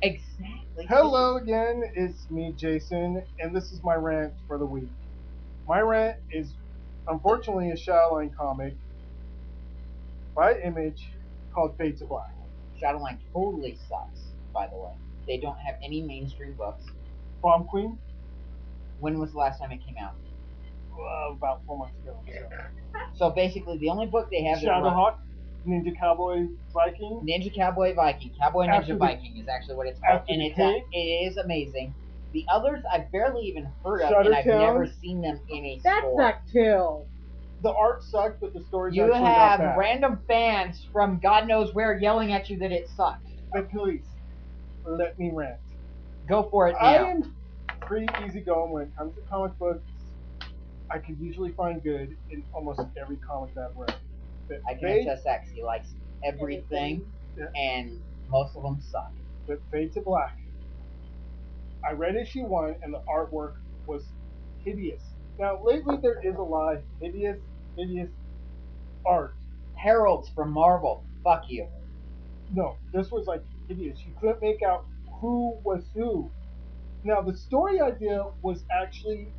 Exactly. Hello again, it's me, Jason, and this is my rant for the week. My rant is unfortunately a Shadowline comic by Image called Fade to Black. Shadowline totally sucks, by the way. They don't have any mainstream books. Bomb Queen, When was the last time it came out? about 4 months ago. So basically, the only book they have that Shadowhawk, Ninja Cowboy Viking, Ninja Cowboy Viking, Cowboy Ninja after the Viking is actually what it's called, after and the it cave, is amazing. The others I've barely even heard of, and I've never Shuttertown. seen them in a That store. sucked too. The art sucked, but the stories You actually got have bad. random fans from God knows where yelling at you that it sucked. But please, let me rant. Go for it I now. am pretty easygoing when it comes to comic books. I can usually find good in almost every comic that I've read. But I can Fade, attest that 'cause he likes everything, yeah, and most of them suck. but Fade to Black. I read issue 1 and the artwork was hideous. Now lately there is a lot of hideous art. Heralds from Marvel, fuck you. No, this was like hideous. You couldn't make out who was who. Now the story idea was actually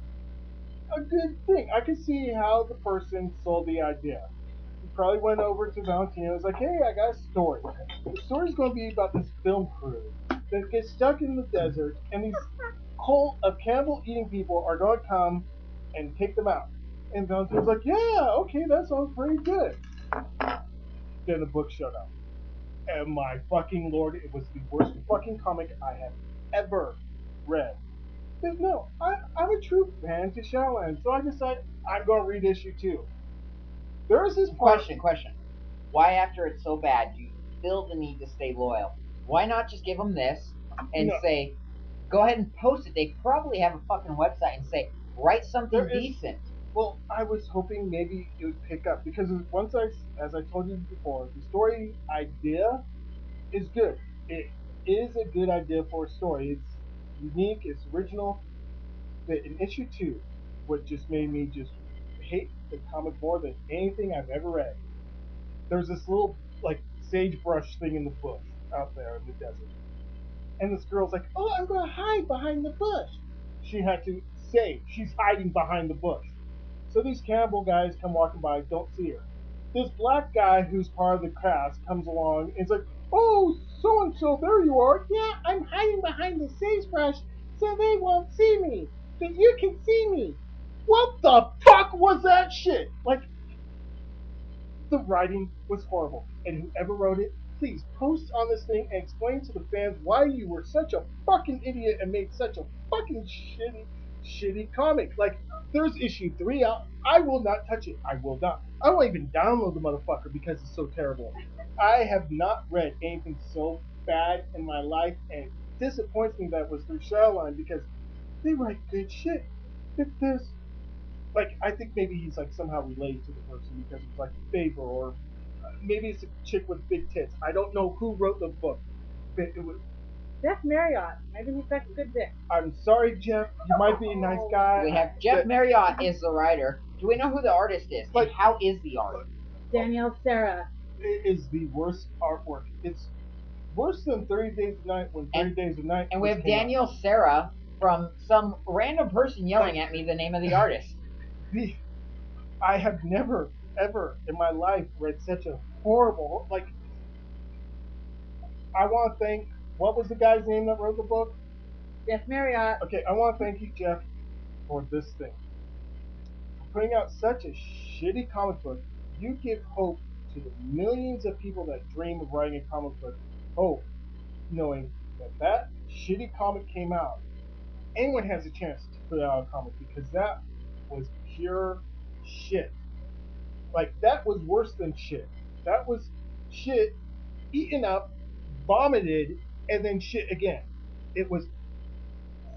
a good thing. I could see how the person sold the idea. He probably went over to Valentino and was like, hey, I got a story. The story's going to be about this film crew that gets stuck in the desert, and these cult of cannibal eating people are going to come and take them out. And Valentino's like, yeah, okay, that sounds pretty good. Then the book showed up. And my fucking lord, it was the worst fucking comic I have ever read. But no, I'm a true fan to Shadowland, so I decided I'm going to read issue 2. There is this part. Question. Why, after it's so bad, do you feel the need to stay loyal? Why not just give them this and No, say, go ahead and post it? They probably have a fucking website and say, write something there is. decent. Well, I was hoping maybe it would pick up because once as I told you before, the story idea is good. It is a good idea for a story. It's unique. It's original. But in issue 2, what just made me just hate the comic more than anything I've ever read. There's this little like sagebrush thing in the bush out there in the desert, and this girl's like, "Oh, I'm gonna hide behind the bush." She had to say she's hiding behind the bush. So these cannibal guys come walking by, don't see her. This black guy who's part of the cast comes along and is like, "Oh, so and so, there you are. Yeah, I'm hiding behind the sagebrush so they won't see me, but you can see me." What the fuck was that shit? Like, the writing was horrible, and whoever wrote it, please post on this thing and explain to the fans why you were such a fucking idiot and made such a fucking shitty comic. Like, there's issue 3 out. I will not touch it. I will not. I won't even download the motherfucker because it's so terrible. I have not read anything so bad in my life, and it disappoints me that it was through Shadowline because they write good shit. There's like I think maybe he's like somehow related to the person because it's like a favor, or maybe it's a chick with big tits. I don't know who wrote the book, but it was. Jeff Marriott. Maybe he sucks good dick. I'm sorry, Jeff. You might be a nice guy. We have Jeff but, Marriott is the writer. Do we know who the artist is? Like- and how is the art? Danielle Sarah. It is the worst artwork. It's worse than 30 Days of Night when 30 Days of Night. And we first have came out. Danielle Sarah from some random person yelling at me the name of the artist. I have never ever in my life read such a horrible like. I want to thank. What was the guy's name that wrote the book? Jeff Marriott. Okay, I want to thank you, Jeff, for this thing. For putting out such a shitty comic book, you give hope to the millions of people that dream of writing a comic book. Hope, knowing that that shitty comic came out. Anyone has a chance to put out a comic because that was pure shit. Like, that was worse than shit. That was shit eaten up, vomited, and then shit again. It was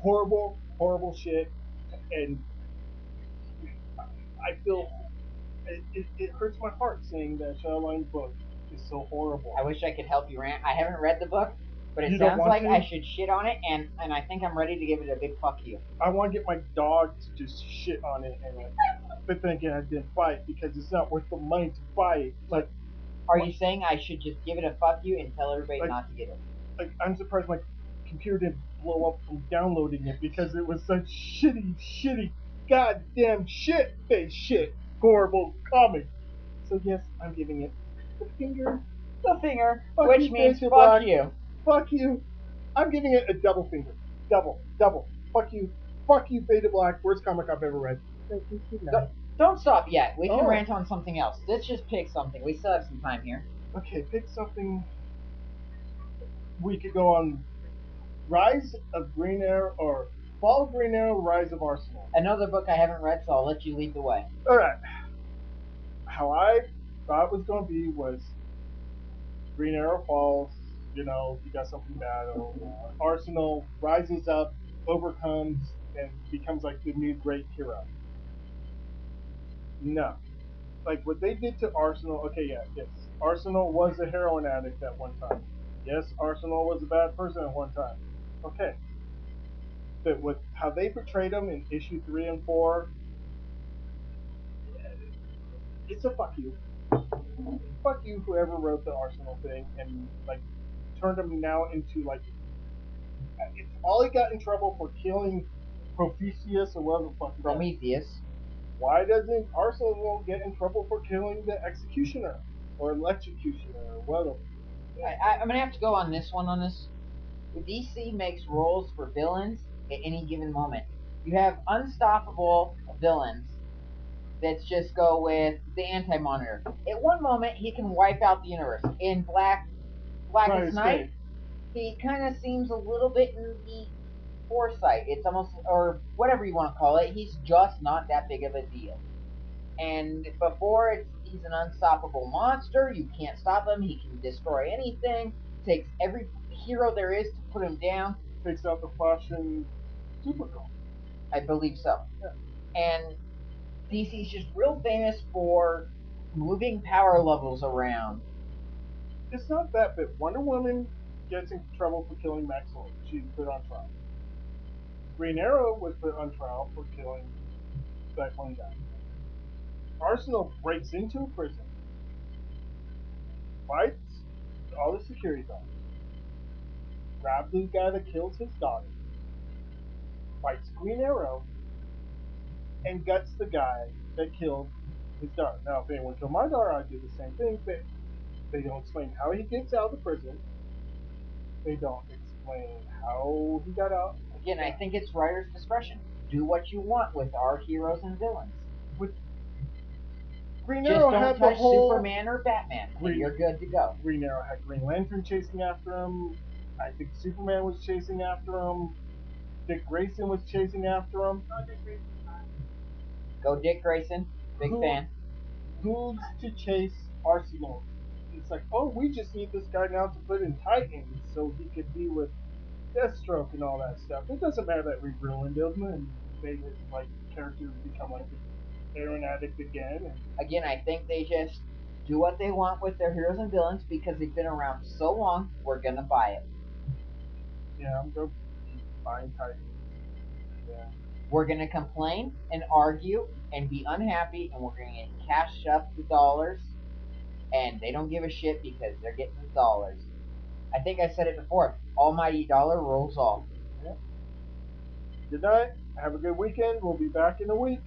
horrible, horrible shit, and I feel it hurts my heart saying that Shadowline book is so horrible. I wish I could help you, Rant. I haven't read the book, but it You don't sounds want like to? I should shit on it, and I think I'm ready to give it a big fuck you. I want to get my dog to just shit on it, and but then again, I didn't buy it because it's not worth the money to buy it. Are you saying I should just give it a fuck you and tell everybody Like- not to get it? Like I'm surprised. Like computer didn't blow up from downloading it because it was such shitty, goddamn shit, horrible comic. So yes, I'm giving it the finger. The finger, Fuck which you, means Beta fuck Black. you. Fuck you. I'm giving it a double finger. Double. Fuck you. Fuck you, Beta Black. Worst comic I've ever read. Thank you. Good night. Don't stop yet. We can Oh. rant on something else. Let's just pick something. We still have some time here. Okay, pick something. We could go on Rise of Green Arrow or Fall of Green Arrow, Rise of Arsenal. Another book I haven't read, so I'll let you lead the way. All right. How I thought it was going to be was Green Arrow falls. You know, he got something bad. Arsenal rises up, overcomes, and becomes like the new great hero. No, like what they did to Arsenal. Okay, yeah, yes. Arsenal was a heroin addict at one time. Yes, Arsenal was a bad person at one time. Okay, but with how they portrayed him in issue 3 and 4, it's a fuck you. Fuck you, whoever wrote the Arsenal thing, and like turned him now into like it's all he got in trouble for killing Prometheus or whatever the fuck. Prometheus. Why doesn't Arsenal get in trouble for killing the executioner or electrocutioner or whatever? I'm gonna have to go on this one. On this, DC makes roles for villains at any given moment. You have unstoppable villains that just go with the Anti-Monitor. At one moment, he can wipe out the universe. In Blackest Night, he kind of seems a little bit in the foresight. It's almost, or whatever you want to call it. He's just not that big of a deal. And before, he's an unstoppable monster. You can't stop him. He can destroy anything. Takes every hero there is to put him down. Takes out the Flash and Supergirl. I believe so. Yeah. And DC's just real famous for moving power levels around. It's not that, but Wonder Woman gets in trouble for killing Max Lord. She's put on trial. Green Arrow was put on trial for killing that one guy. Arsenal breaks into a prison, fights all the security guards, grabs the guy that kills his daughter, fights Green Arrow, and guts the guy that killed his daughter. Now, if anyone killed my daughter, I'd do the same thing, but they don't explain how he gets out of the prison. They don't explain how he got out. Again, I think it's writer's discretion. Do what you want with our heroes and villains. With Green Just Arrow don't had the touch whole Superman or Batman, and you're good to go. Green Arrow had Green Lantern chasing after him. I think Superman was chasing after him. Dick Grayson was chasing after him. Go Dick Grayson, big fan. Who's to chase Arsenal? It's like, oh, we just need this guy now to put in Titans so he could be with Deathstroke and all that stuff. It doesn't matter that we ruined him and made his like character become like a heroin addict again. And Again, I think they just do what they want with their heroes and villains because they've been around so long. We're gonna buy it. yeah, I'm going to keep buying Titans. Yeah. We're gonna complain and argue and be unhappy, and we're gonna cash up the dollars. And they don't give a shit because they're getting the dollars. I think I said it before. Almighty dollar rolls off. Yeah. Good night. Have a good weekend. We'll be back in a week.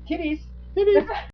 Kitties. Kitties.